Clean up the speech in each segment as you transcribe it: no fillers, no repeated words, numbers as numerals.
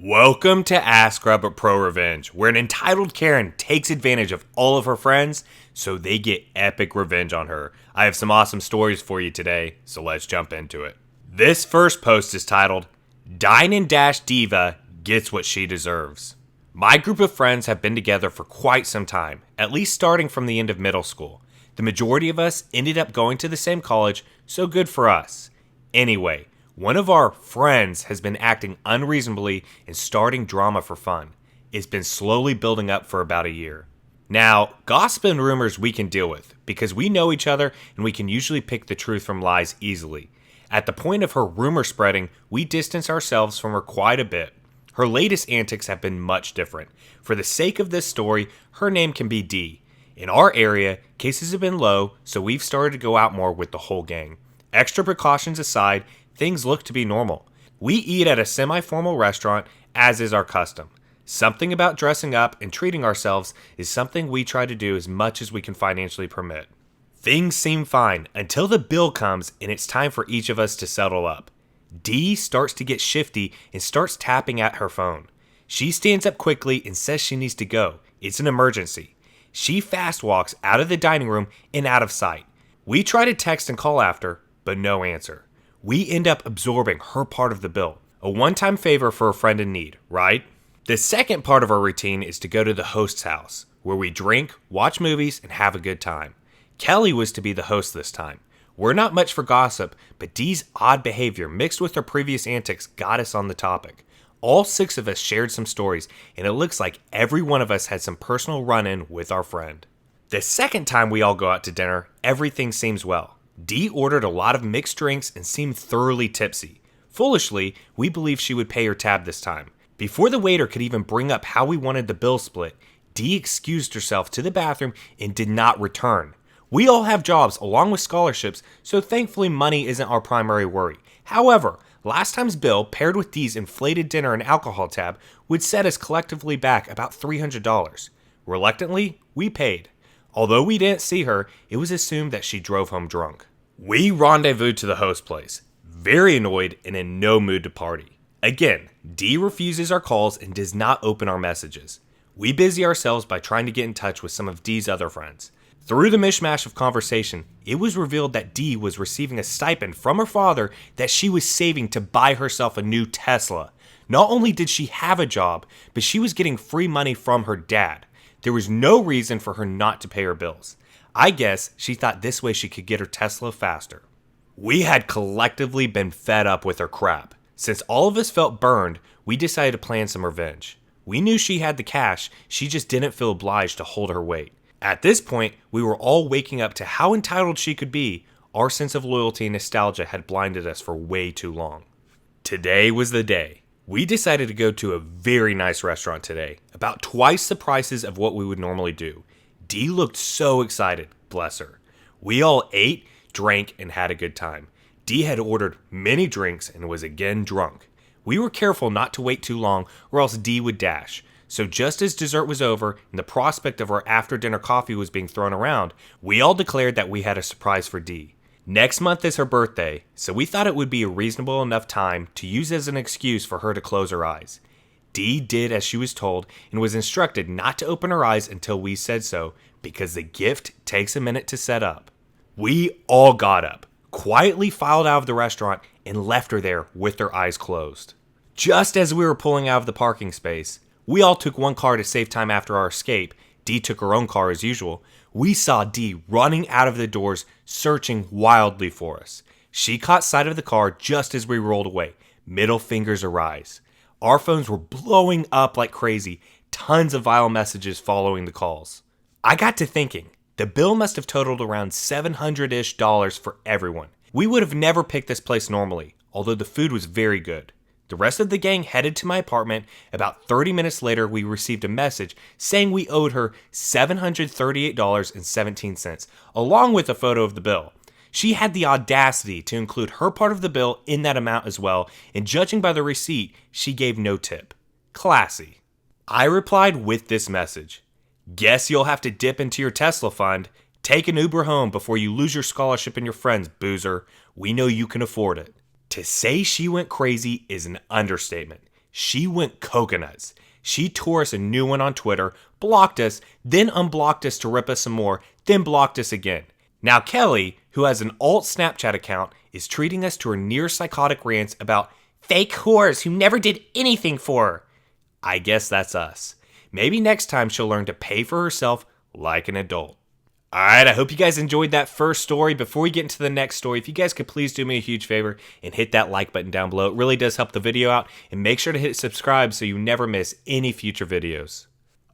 Welcome to Ask Grub at ProRevenge, where an entitled Karen takes advantage of all of her friends so they get epic revenge on her. I have some awesome stories for you today, so let's jump into it. This first post is titled, Dinan Diva Gets What She Deserves. My group of friends have been together for quite some time, at least starting from the end of middle school. The majority of us ended up going to the same college, so good for us. Anyway, one of our friends has been acting unreasonably and starting drama for fun. It's been slowly building up for about a year. Now, gossip and rumors we can deal with because we know each other and we can usually pick the truth from lies easily. At the point of her rumor spreading, we distance ourselves from her quite a bit. Her latest antics have been much different. For the sake of this story, her name can be D. In our area, cases have been low, so we've started to go out more with the whole gang. Extra precautions aside, things look to be normal. We eat at a semi-formal restaurant, as is our custom. Something about dressing up and treating ourselves is something we try to do as much as we can financially permit. Things seem fine until the bill comes and it's time for each of us to settle up. D starts to get shifty and starts tapping at her phone. She stands up quickly and says she needs to go. It's an emergency. She fast walks out of the dining room and out of sight. We try to text and call after, but no answer. We end up absorbing her part of the bill. A one-time favor for a friend in need, right? The second part of our routine is to go to the host's house, where we drink, watch movies, and have a good time. Kelly was to be the host this time. We're not much for gossip, but Dee's odd behavior mixed with her previous antics got us on the topic. All 6 of us shared some stories, and it looks like every one of us had some personal run-in with our friend. The second time we all go out to dinner, everything seems well. Dee ordered a lot of mixed drinks and seemed thoroughly tipsy. Foolishly, we believed she would pay her tab this time. Before the waiter could even bring up how we wanted the bill split, Dee excused herself to the bathroom and did not return. We all have jobs along with scholarships, so thankfully money isn't our primary worry. However, last time's bill, paired with Dee's inflated dinner and alcohol tab, would set us collectively back about $300. Reluctantly, we paid. Although we didn't see her, it was assumed that she drove home drunk. We rendezvoused to the host place, very annoyed and in no mood to party. Again, Dee refuses our calls and does not open our messages. We busy ourselves by trying to get in touch with some of Dee's other friends. Through the mishmash of conversation, it was revealed that Dee was receiving a stipend from her father that she was saving to buy herself a new Tesla. Not only did she have a job, but she was getting free money from her dad. There was no reason for her not to pay her bills. I guess she thought this way she could get her Tesla faster. We had collectively been fed up with her crap. Since all of us felt burned, we decided to plan some revenge. We knew she had the cash, she just didn't feel obliged to hold her weight. At this point, we were all waking up to how entitled she could be. Our sense of loyalty and nostalgia had blinded us for way too long. Today was the day. We decided to go to a very nice restaurant today, about twice the prices of what we would normally do. Dee looked so excited, bless her. We all ate, drank, and had a good time. Dee had ordered many drinks and was again drunk. We were careful not to wait too long or else Dee would dash. So just as dessert was over and the prospect of our after-dinner coffee was being thrown around, we all declared that we had a surprise for Dee. Next month is her birthday, so we thought it would be a reasonable enough time to use as an excuse for her to close her eyes. Dee did as she was told and was instructed not to open her eyes until we said so, because the gift takes a minute to set up. We all got up, quietly filed out of the restaurant, and left her there with her eyes closed. Just as we were pulling out of the parking space, we all took one car to save time after our escape. Dee took her own car as usual. We saw Dee running out of the doors, searching wildly for us. She caught sight of the car just as we rolled away, middle fingers arise. Our phones were blowing up like crazy, tons of vile messages following the calls. I got to thinking, the bill must have totaled around $700-ish for everyone. We would have never picked this place normally, although the food was very good. The rest of the gang headed to my apartment. About 30 minutes later, we received a message saying we owed her $738.17, along with a photo of the bill. She had the audacity to include her part of the bill in that amount as well, and judging by the receipt, she gave no tip. Classy. I replied with this message. Guess you'll have to dip into your Tesla fund. Take an Uber home before you lose your scholarship and your friends, boozer. We know you can afford it. To say she went crazy is an understatement. She went coconuts. She tore us a new one on Twitter, blocked us, then unblocked us to rip us some more, then blocked us again. Now Kelly, who has an alt Snapchat account, is treating us to her near psychotic rants about fake whores who never did anything for her. I guess that's us. Maybe next time she'll learn to pay for herself like an adult. Alright, I hope you guys enjoyed that first story. Before we get into the next story, if you guys could please do me a huge favor and hit that like button down below. It really does help the video out. And make sure to hit subscribe so you never miss any future videos.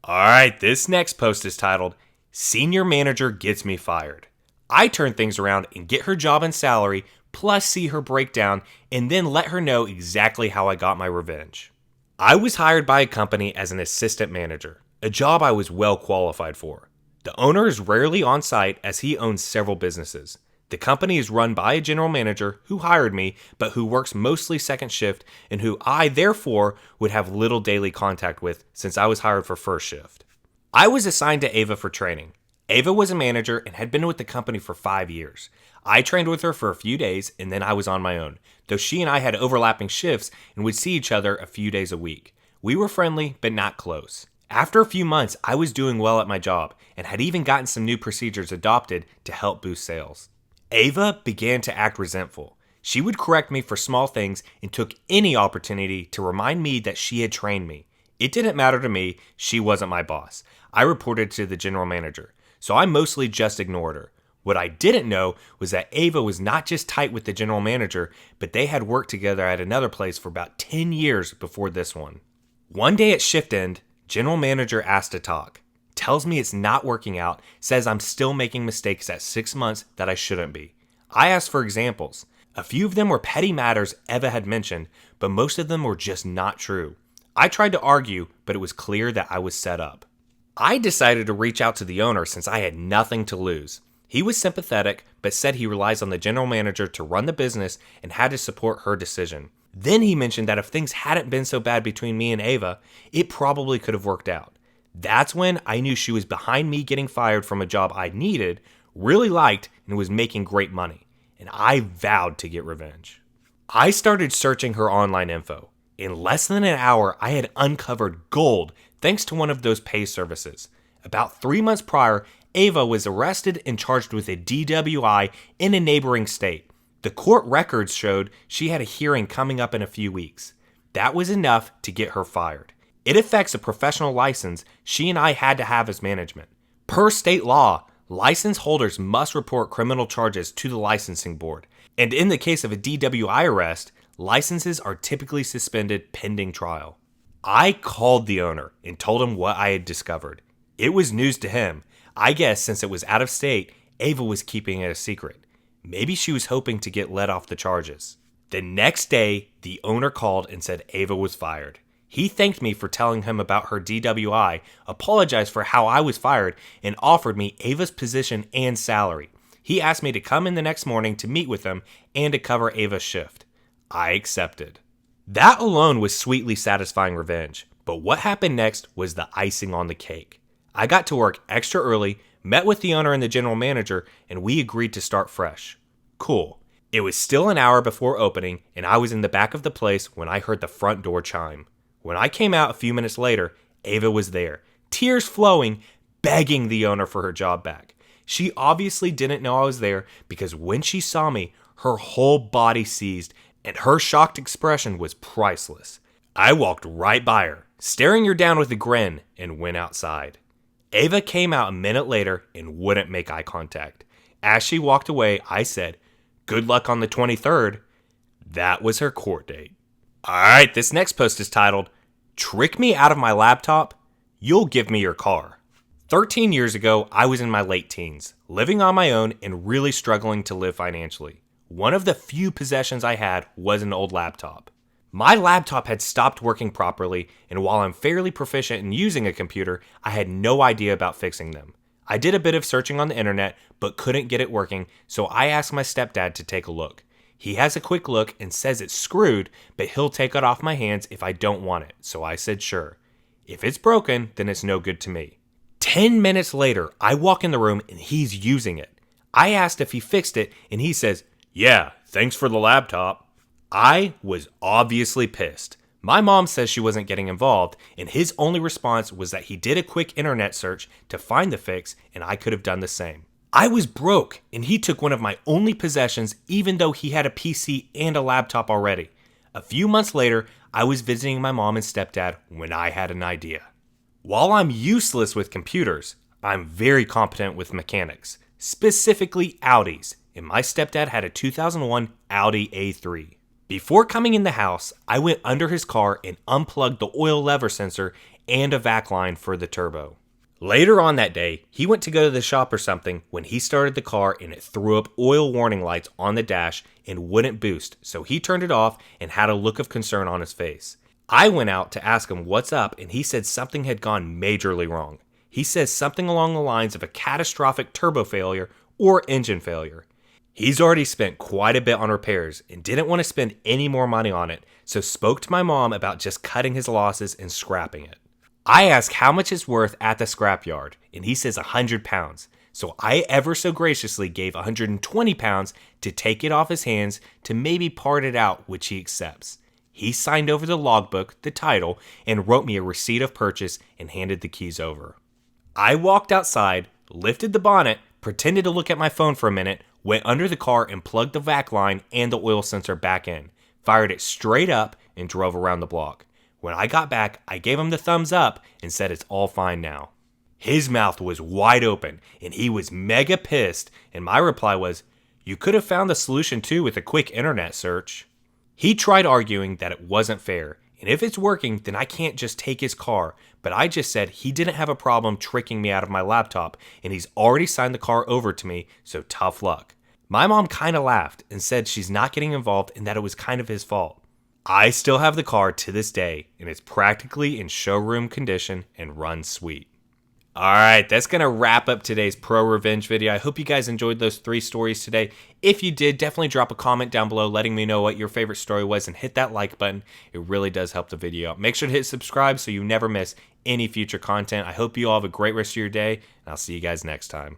Alright, this next post is titled, Senior Manager Gets Me Fired. I turn things around and get her job and salary, plus see her breakdown, and then let her know exactly how I got my revenge. I was hired by a company as an assistant manager, a job I was well qualified for. The owner is rarely on site as he owns several businesses. The company is run by a general manager who hired me, but who works mostly second shift and who I, therefore, would have little daily contact with since I was hired for first shift. I was assigned to Ava for training. Ava was a manager and had been with the company for 5 years. I trained with her for a few days and then I was on my own, though she and I had overlapping shifts and would see each other a few days a week. We were friendly, but not close. After a few months, I was doing well at my job and had even gotten some new procedures adopted to help boost sales. Ava began to act resentful. She would correct me for small things and took any opportunity to remind me that she had trained me. It didn't matter to me, she wasn't my boss. I reported to the general manager, so I mostly just ignored her. What I didn't know was that Ava was not just tight with the general manager, but they had worked together at another place for about 10 years before this one. One day at shift end, general manager asked to talk, tells me it's not working out, says I'm still making mistakes at 6 months that I shouldn't be. I asked for examples. A few of them were petty matters Eva had mentioned, but most of them were just not true. I tried to argue, but it was clear that I was set up. I decided to reach out to the owner since I had nothing to lose. He was sympathetic, but said he relies on the general manager to run the business and had to support her decision. Then he mentioned that if things hadn't been so bad between me and Ava, it probably could have worked out. That's when I knew she was behind me getting fired from a job I needed, really liked, and was making great money. And I vowed to get revenge. I started searching her online info. In less than an hour, I had uncovered gold thanks to one of those pay services. About 3 months prior, Ava was arrested and charged with a DWI in a neighboring state. The court records showed she had a hearing coming up in a few weeks. That was enough to get her fired. It affects a professional license she and I had to have as management. Per state law, license holders must report criminal charges to the licensing board. And in the case of a DWI arrest, licenses are typically suspended pending trial. I called the owner and told him what I had discovered. It was news to him. I guess since it was out of state, Ava was keeping it a secret. Maybe she was hoping to get let off the charges. The next day, the owner called and said Ava was fired. He thanked me for telling him about her DWI, apologized for how I was fired, and offered me Ava's position and salary. He asked me to come in the next morning to meet with him and to cover Ava's shift. I accepted. That alone was sweetly satisfying revenge, but what happened next was the icing on the cake. I got to work extra early, met with the owner and the general manager, and we agreed to start fresh. Cool. It was still an hour before opening, and I was in the back of the place when I heard the front door chime. When I came out a few minutes later, Ava was there, tears flowing, begging the owner for her job back. She obviously didn't know I was there because when she saw me, her whole body seized, and her shocked expression was priceless. I walked right by her, staring her down with a grin, and went outside. Ava came out a minute later and wouldn't make eye contact. As she walked away, I said, "Good luck on the 23rd. That was her court date. Alright, this next post is titled, Trick Me Out of My Laptop? You'll Give Me Your Car. 13 years ago, I was in my late teens, living on my own and really struggling to live financially. One of the few possessions I had was an old laptop. My laptop had stopped working properly, and while I'm fairly proficient in using a computer, I had no idea about fixing them. I did a bit of searching on the internet, but couldn't get it working, so I asked my stepdad to take a look. He has a quick look and says it's screwed, but he'll take it off my hands if I don't want it, so I said sure. If it's broken, then it's no good to me. 10 minutes later, I walk in the room and he's using it. I asked if he fixed it, and he says, "Yeah, thanks for the laptop." I was obviously pissed. My mom says she wasn't getting involved, and his only response was that he did a quick internet search to find the fix, and I could have done the same. I was broke, and he took one of my only possessions even though he had a PC and a laptop already. A few months later, I was visiting my mom and stepdad when I had an idea. While I'm useless with computers, I'm very competent with mechanics, specifically Audis, and my stepdad had a 2001 Audi A3. Before coming in the house, I went under his car and unplugged the oil lever sensor and a vac line for the turbo. Later on that day, he went to go to the shop or something when he started the car and it threw up oil warning lights on the dash and wouldn't boost, so he turned it off and had a look of concern on his face. I went out to ask him what's up and he said something had gone majorly wrong. He says something along the lines of a catastrophic turbo failure or engine failure. He's already spent quite a bit on repairs and didn't want to spend any more money on it, so spoke to my mom about just cutting his losses and scrapping it. I asked how much it's worth at the scrapyard, and he says 100 pounds, so I ever so graciously gave 120 pounds to take it off his hands to maybe part it out, which he accepts. He signed over the logbook, the title, and wrote me a receipt of purchase and handed the keys over. I walked outside, lifted the bonnet, pretended to look at my phone for a minute, went under the car and plugged the vac line and the oil sensor back in, fired it straight up, and drove around the block. When I got back, I gave him the thumbs up and said it's all fine now. His mouth was wide open, and he was mega pissed, and my reply was, "You could have found the solution too with a quick internet search." He tried arguing that it wasn't fair, and if it's working, then I can't just take his car, but I just said he didn't have a problem tricking me out of my laptop, and he's already signed the car over to me, so tough luck. My mom kinda laughed and said she's not getting involved and that it was kind of his fault. I still have the car to this day, and it's practically in showroom condition and runs sweet. Alright, that's going to wrap up today's ProRevenge video. I hope you guys enjoyed those 3 stories today. If you did, definitely drop a comment down below letting me know what your favorite story was and hit that like button. It really does help the video out. Make sure to hit subscribe so you never miss any future content. I hope you all have a great rest of your day, and I'll see you guys next time.